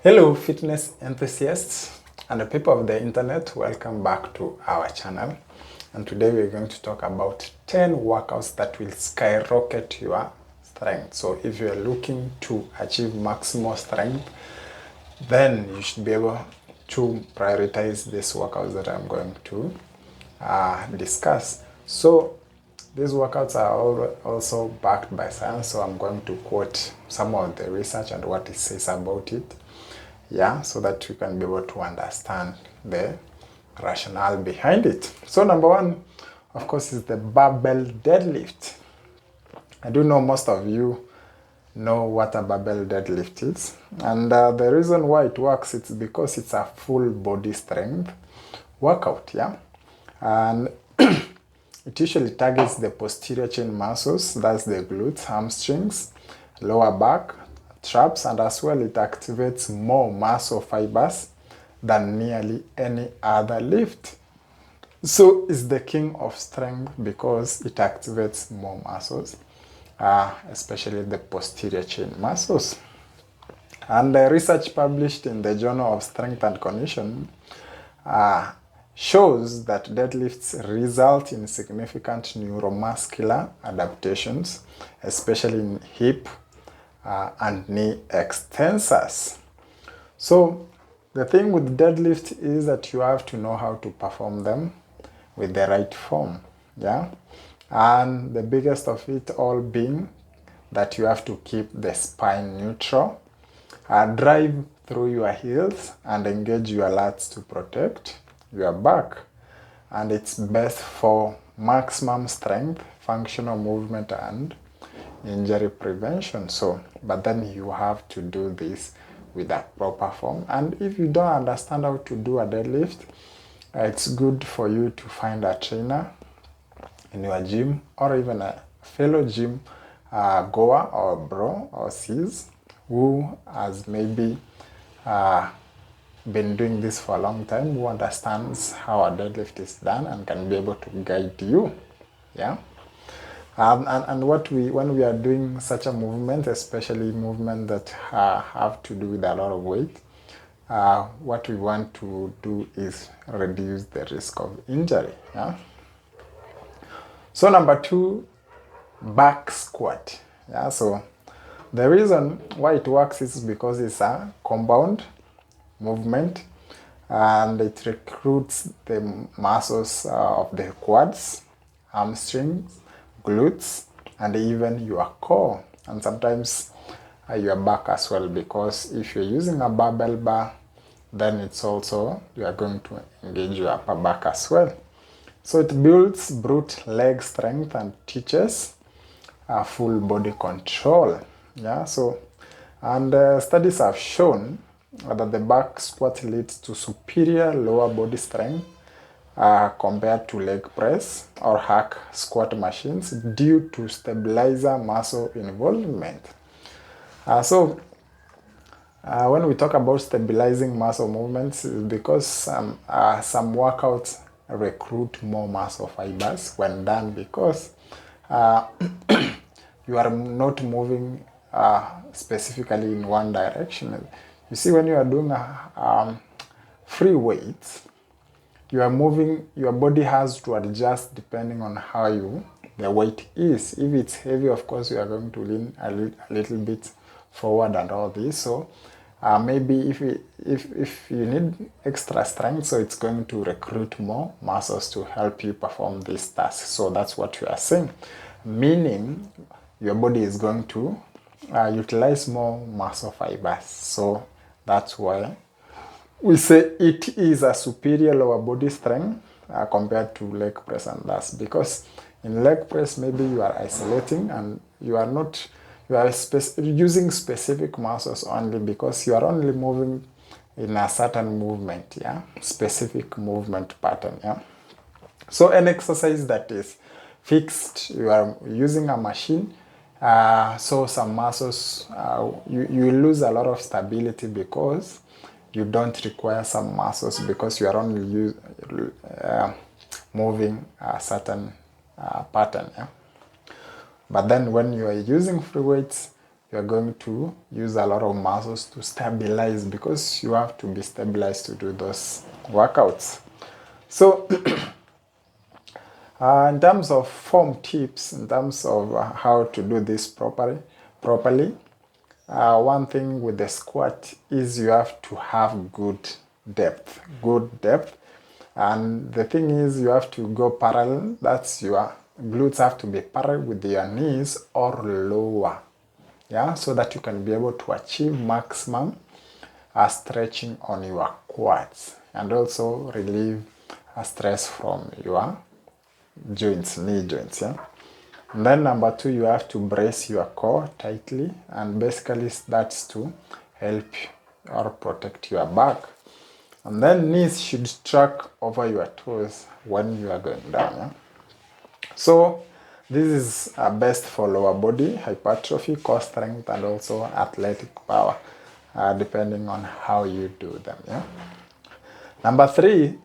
Hello fitness enthusiasts and the people of the internet, welcome back to our channel. And today we're going to talk about 10 workouts that will skyrocket your strength. So if you're looking to achieve maximal strength, then you should be able to prioritize these workouts that I'm going to discuss. So these workouts are also backed by science, so I'm going to quote some of the research and what it says about it. Yeah, so that you can be able to understand the rationale behind it. So number one, of course, is the barbell deadlift. I do know most of you know what a barbell deadlift is, and the reason why it works is because it's a full body strength workout. Yeah, and it usually targets the posterior chain muscles, that's the glutes, hamstrings, lower back, traps, and as well it activates more muscle fibers than nearly any other lift. So it's the king of strength because it activates more muscles, especially the posterior chain muscles. And the research published in the Journal of Strength and Conditioning shows that deadlifts result in significant neuromuscular adaptations, especially in hip and knee extensors. So the thing with deadlift is that you have to know how to perform them with the right form. Yeah, and the biggest of it all being that you have to keep the spine neutral, drive through your heels and engage your lats to protect your back. And it's best for maximum strength, functional movement, and injury prevention. So, but then you have to do this with a proper form. And if you don't understand how to do a deadlift, it's good for you to find a trainer in your gym or even a fellow gym goer or bro or sis who has maybe been doing this for a long time, who understands how a deadlift is done and can be able to guide you. Yeah. And when we are doing such a movement, especially movement that have to do with a lot of weight, what we want to do is reduce the risk of injury. Yeah? So number two, back squat. Yeah, so the reason why it works is because it's a compound movement and it recruits the muscles of the quads, hamstrings, glutes, and even your core, and sometimes your back as well, because if you're using a barbell bar, then it's also you are going to engage your upper back as well. So it builds brute leg strength and teaches full body control. Yeah, so and studies have shown that the back squat leads to superior lower body strength compared to leg press or hack squat machines due to stabilizer muscle involvement. When we talk about stabilizing muscle movements, it's because some workouts recruit more muscle fibers when done, because you are not moving specifically in one direction. You see, when you are doing free weights, you are moving, your body has to adjust depending on how the weight is. If it's heavy, of course, you are going to lean a little bit forward and all this. So maybe if you need extra strength, so it's going to recruit more muscles to help you perform this task. So that's what you are saying, meaning your body is going to utilize more muscle fibers. So that's why we say it is a superior lower body strength compared to leg press, and that's because in leg press maybe you are isolating and you are using specific muscles only, because you are only moving in a certain movement, yeah, specific movement pattern. Yeah, so an exercise that is fixed, you are using a machine, so some muscles you lose a lot of stability because you don't require some muscles, because you are only moving a certain pattern. Yeah? But then when you are using free weights, you're going to use a lot of muscles to stabilize, because you have to be stabilized to do those workouts. So in terms of form tips, in terms of how to do this properly, one thing with the squat is you have to have good depth. And the thing is, you have to go parallel. That's your glutes have to be parallel with your knees or lower. Yeah, so that you can be able to achieve maximum stretching on your quads, and also relieve stress from your joints, knee joints. Yeah. And then number 2, you have to brace your core tightly, and basically that's to help or protect your back. And then knees should track over your toes when you are going down. Yeah? So this is best for lower body hypertrophy, core strength, and also athletic power, depending on how you do them. Yeah? Number 3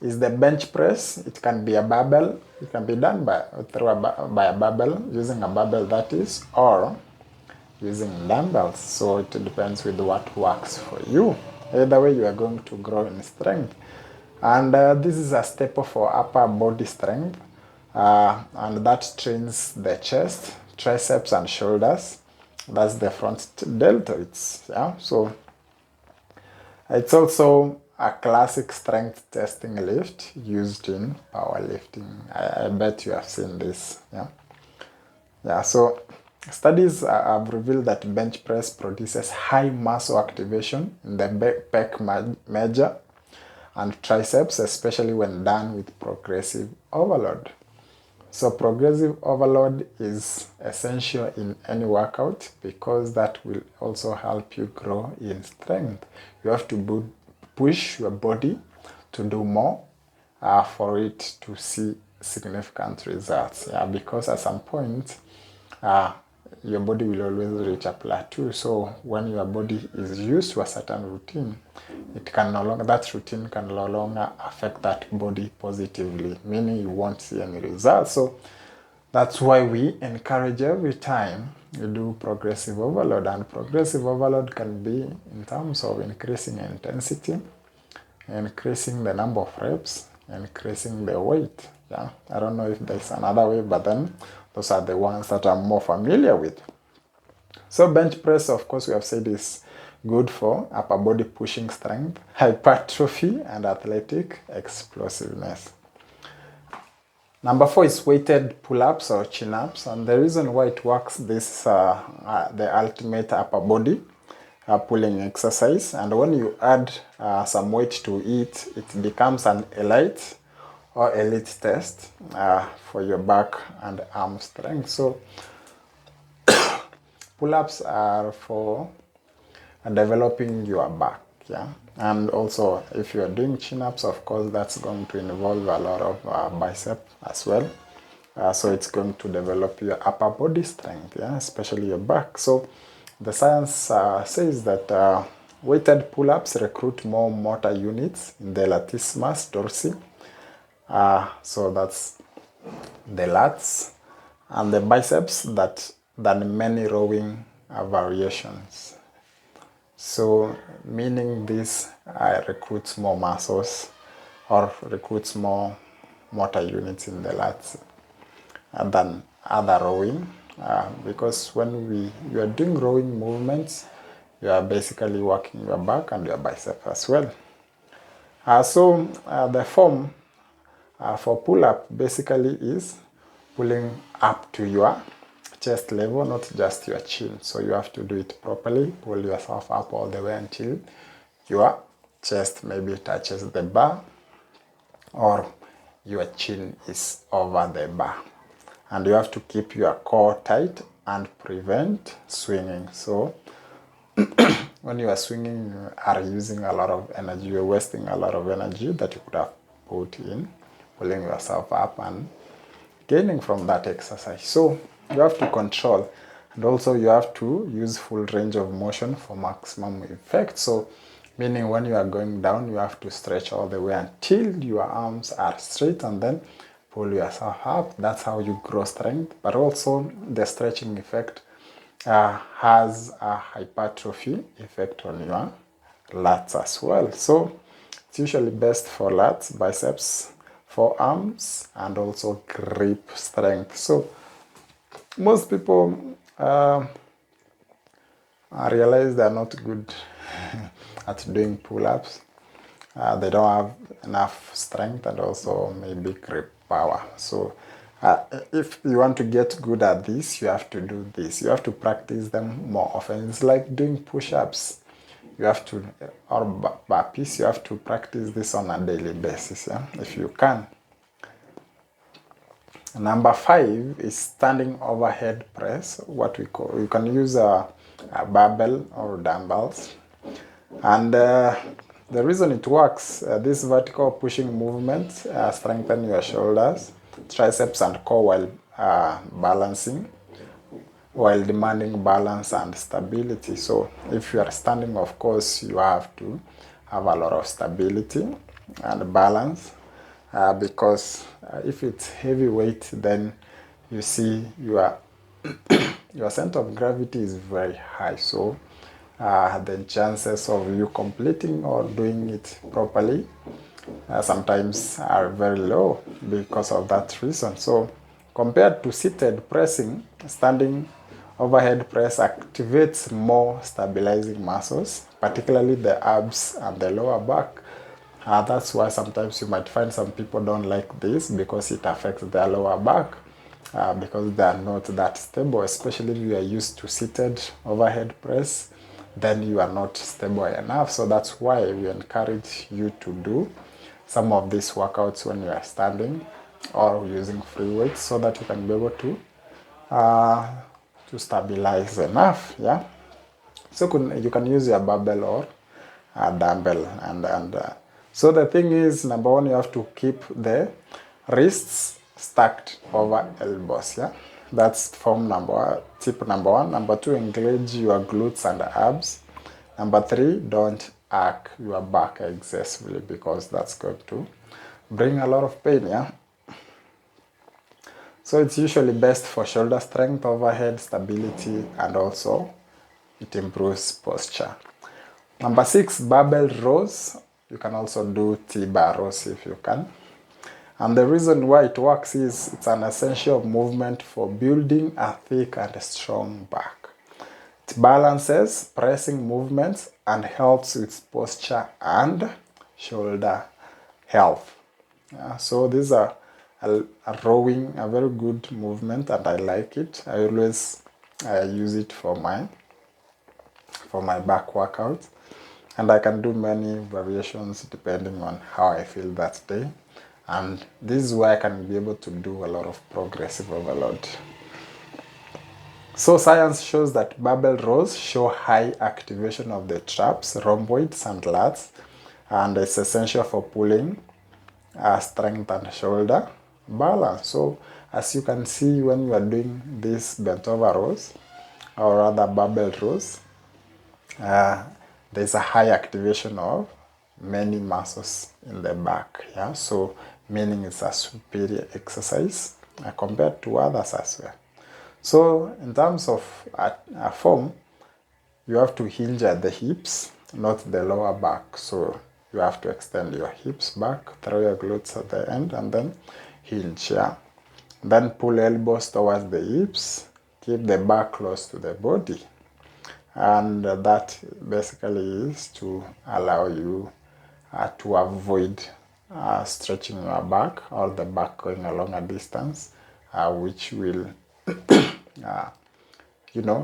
is the bench press. It can be a barbell. It can be done by a barbell, using a barbell that is, or using dumbbells. So it depends with what works for you. Either way, you are going to grow in strength. And this is a staple for upper body strength. And that trains the chest, triceps, and shoulders. That's the front deltoids. Yeah? So it's also a classic strength testing lift used in powerlifting. I bet you have seen this. Yeah. So studies have revealed that bench press produces high muscle activation in the pec major and triceps, especially when done with progressive overload. So progressive overload is essential in any workout, because that will also help you grow in strength. You have to push your body to do more for it to see significant results. Yeah, because at some point, your body will always reach a plateau. So when your body is used to a certain routine, that routine can no longer affect that body positively, meaning you won't see any results. So that's why we encourage every time you do progressive overload. And progressive overload can be in terms of increasing intensity, increasing the number of reps, increasing the weight. Yeah, I don't know if there's another way, but then those are the ones that I'm more familiar with. So bench press, of course, we have said is good for upper body pushing strength, hypertrophy, and athletic explosiveness. Number 4 is weighted pull-ups or chin-ups, and the reason why it works, this the ultimate upper body pulling exercise. And when you add some weight to it, it becomes an elite test for your back and arm strength. So pull-ups are for developing your back. Yeah, and also if you're doing chin-ups, of course, that's going to involve a lot of bicep as well. So it's going to develop your upper body strength, yeah, especially your back. So the science says that weighted pull-ups recruit more motor units in the latissimus dorsi. So that's the lats and the biceps than many rowing variations. So meaning this recruits more muscles or recruits more motor units in the lats than other rowing, because when you are doing rowing movements, you are basically working your back and your bicep as well. So the form for pull-up basically is pulling up to your chest level, not just your chin. So you have to do it properly. Pull yourself up all the way until your chest maybe touches the bar or your chin is over the bar. And you have to keep your core tight and prevent swinging. So when you are swinging, you are using a lot of energy. You're wasting a lot of energy that you could have put in pulling yourself up and gaining from that exercise. So you have to control, and also you have to use full range of motion for maximum effect. So meaning when you are going down, you have to stretch all the way until your arms are straight, and then pull yourself up. That's how you grow strength. But also the stretching effect has a hypertrophy effect on your lats as well. So it's usually best for lats, biceps, forearms, and also grip strength. So most people I realize they're not good at doing pull-ups. They don't have enough strength and also maybe grip power. So if you want to get good at this, you have to do this. You have to practice them more often. It's like doing push-ups. You have to, or burpees, you have to practice this on a daily basis, yeah? If you can. Number 5 is standing overhead press, what we call, you can use a barbell or dumbbells. And the reason it works, this vertical pushing movement strengthen your shoulders, triceps and core while balancing, while demanding balance and stability. So if you are standing, of course, you have to have a lot of stability and balance, because if it's heavy weight, then you see your center of gravity is very high. So the chances of you completing or doing it properly sometimes are very low because of that reason. So compared to seated pressing, standing overhead press activates more stabilizing muscles, particularly the abs and the lower back. That's why sometimes you might find some people don't like this, because it affects their lower back, because they are not that stable, especially if you are used to seated overhead press, then you are not stable enough. So that's why we encourage you to do some of these workouts when you are standing or using free weights, so that you can be able to stabilize enough, yeah. So you can use your barbell or a dumbbell, and so the thing is, number 1, you have to keep the wrists stacked over elbows, yeah. That's tip number 1. Number 2, engage your glutes and abs. Number 3, don't arc your back excessively, because that's going to bring a lot of pain, yeah. So it's usually best for shoulder strength, overhead stability, and also it improves posture. Number 6, barbell rows. You can also do T-bar rows if you can. And the reason why it works is it's an essential movement for building a thick and strong back. It balances pressing movements and helps with posture and shoulder health. So these are a rowing, a very good movement, and I like it. I always use it for my back workout, and I can do many variations depending on how I feel that day. And this is where I can be able to do a lot of progressive overload. So science shows that barbell rows show high activation of the traps, rhomboids, and lats, and it's essential for pulling strength and shoulder balance. So as you can see, when you are doing these bent over rows, or rather barbell rows, there's a high activation of many muscles in the back, yeah. So meaning it's a superior exercise compared to others as well. So in terms of a form, you have to hinge at the hips, not the lower back. So you have to extend your hips back, throw your glutes at the end, and then hinge, yeah. Then pull elbows towards the hips, keep the back close to the body. And that basically is to allow you to avoid stretching your back, or the back going a longer distance, which will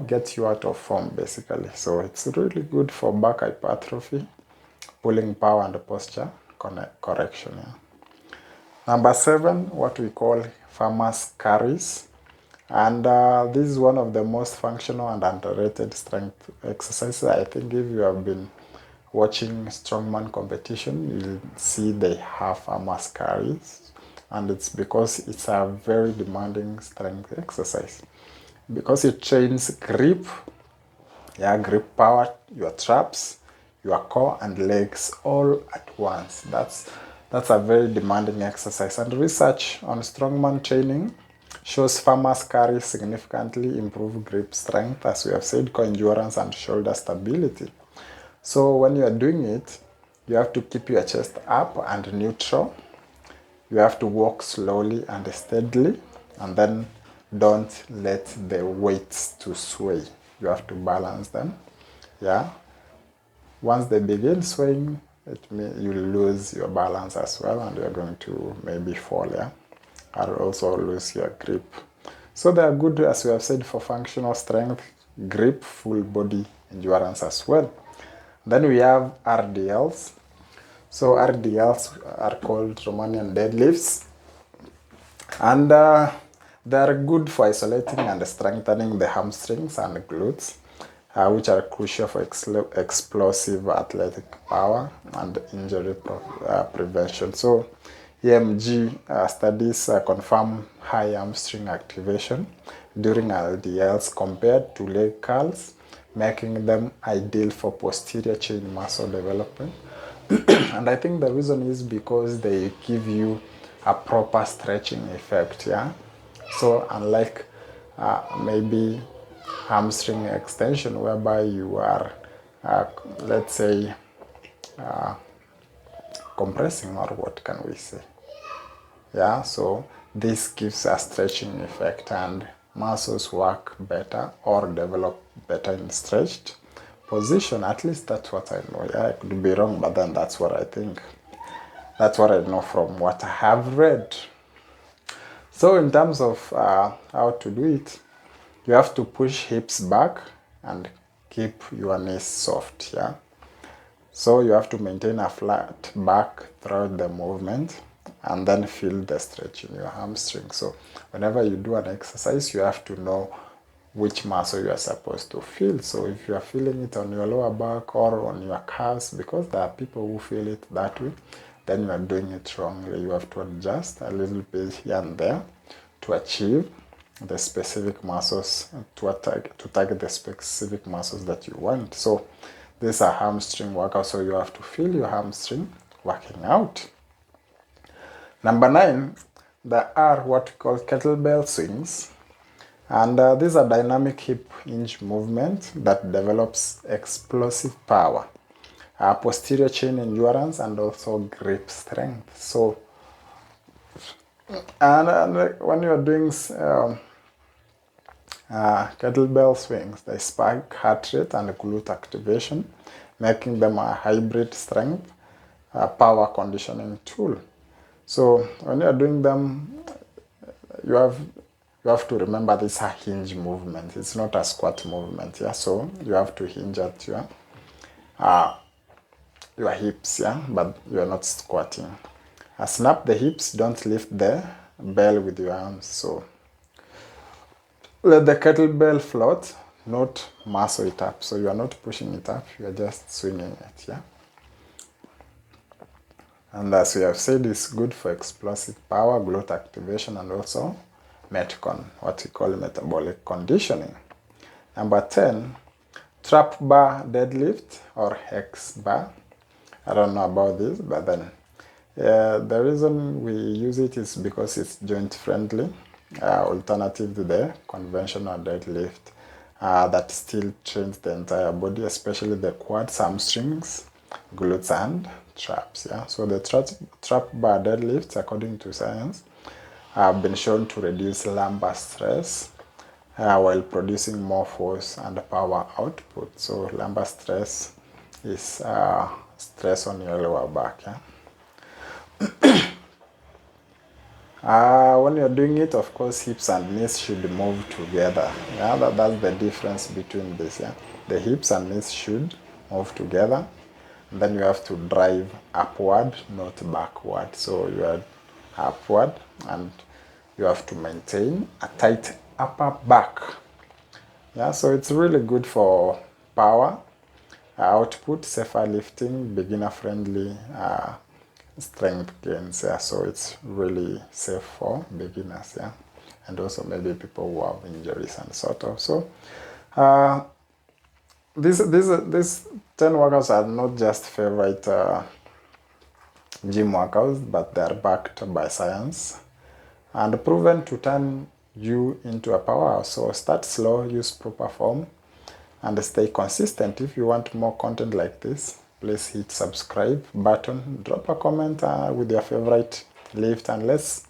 get you out of form basically. So it's really good for back hypertrophy, pulling power, and posture correction, yeah. Number 7, what we call farmer's carries. And this is one of the most functional and underrated strength exercises. I think if you have been watching strongman competition, you'll see they have farmer's carries. And it's because it's a very demanding strength exercise, because it trains grip power, your traps, your core, and legs all at once. That's a very demanding exercise. And research on strongman training Shows farmers carry significantly improved grip strength, as we have said, core endurance and shoulder stability. So when you are doing it, you have to keep your chest up and neutral. You have to walk slowly and steadily, and then don't let the weights to sway. You have to balance them. Yeah. Once they begin swaying, it means you lose your balance as well, and you're going to maybe fall, yeah, or also lose your grip. So they are good, as we have said, for functional strength, grip, full body endurance as well. Then we have RDLs. So RDLs are called Romanian deadlifts, and they are good for isolating and strengthening the hamstrings and glutes, which are crucial for explosive athletic power and injury prevention. So EMG studies confirm high hamstring activation during LDLs compared to leg curls, making them ideal for posterior chain muscle development. And I think the reason is because they give you a proper stretching effect, yeah. So unlike maybe hamstring extension, whereby you are, let's say, compressing, or what can we say? Yeah, so this gives a stretching effect, and muscles work better or develop better in stretched position. At least that's what I know. Yeah, I could be wrong, but then that's what I think. That's what I know from what I have read. So in terms of how to do it, you have to push hips back and keep your knees soft, yeah. So you have to maintain a flat back throughout the movement, and then feel the stretch in your hamstring. So whenever you do an exercise, you have to know which muscle you are supposed to feel. So if you are feeling it on your lower back or on your calves, because there are people who feel it that way, then you are doing it wrongly. You have to adjust a little bit here and there to achieve the specific muscles, to target the specific muscles that you want. So this is a hamstring workout, so you have to feel your hamstring working out. Number 9, there are what we call kettlebell swings. And these are dynamic hip hinge movement that develops explosive power, posterior chain endurance, and also grip strength. So, and when you're doing kettlebell swings, they spike heart rate and glute activation, making them a hybrid strength power conditioning tool. So when you're doing them, you have to remember this is a hinge movement. It's not a squat movement, yeah. So you have to hinge at your hips, yeah, but you are not squatting. Snap the hips, don't lift the bell with your arms. So let the kettlebell float, not muscle it up. So you are not pushing it up, you are just swinging it, yeah. And as we have said, it's good for explosive power, glute activation, and also metcon, what we call metabolic conditioning. Number 10, trap bar deadlift or hex bar. I don't know about this, but then the reason we use it is because it's joint friendly, alternative to the conventional deadlift that still trains the entire body, especially the quads, hamstrings, glutes, and traps. Yeah, so the trap bar deadlifts, according to science, have been shown to reduce lumbar stress while producing more force and power output. So lumbar stress is stress on your lower back. Yeah? When you're doing it, of course, hips and knees should move together. Yeah, that's the difference between this. Yeah, the hips and knees should move together. And then you have to drive upward, not backward. So you are upward, and you have to maintain a tight upper back. Yeah, so it's really good for power output, safer lifting, beginner friendly strength gains. Yeah, so it's really safe for beginners. Yeah, and also maybe people who have injuries and sort of. So these 10 workouts are not just favorite gym workouts, but they are backed by science and proven to turn you into a powerhouse. So start slow, use proper form, and stay consistent. If you want more content like this, please hit subscribe button, drop a comment with your favorite lift, and let's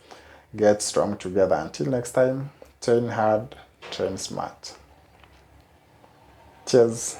get strong together. Until next time, train hard, train smart. Cheers.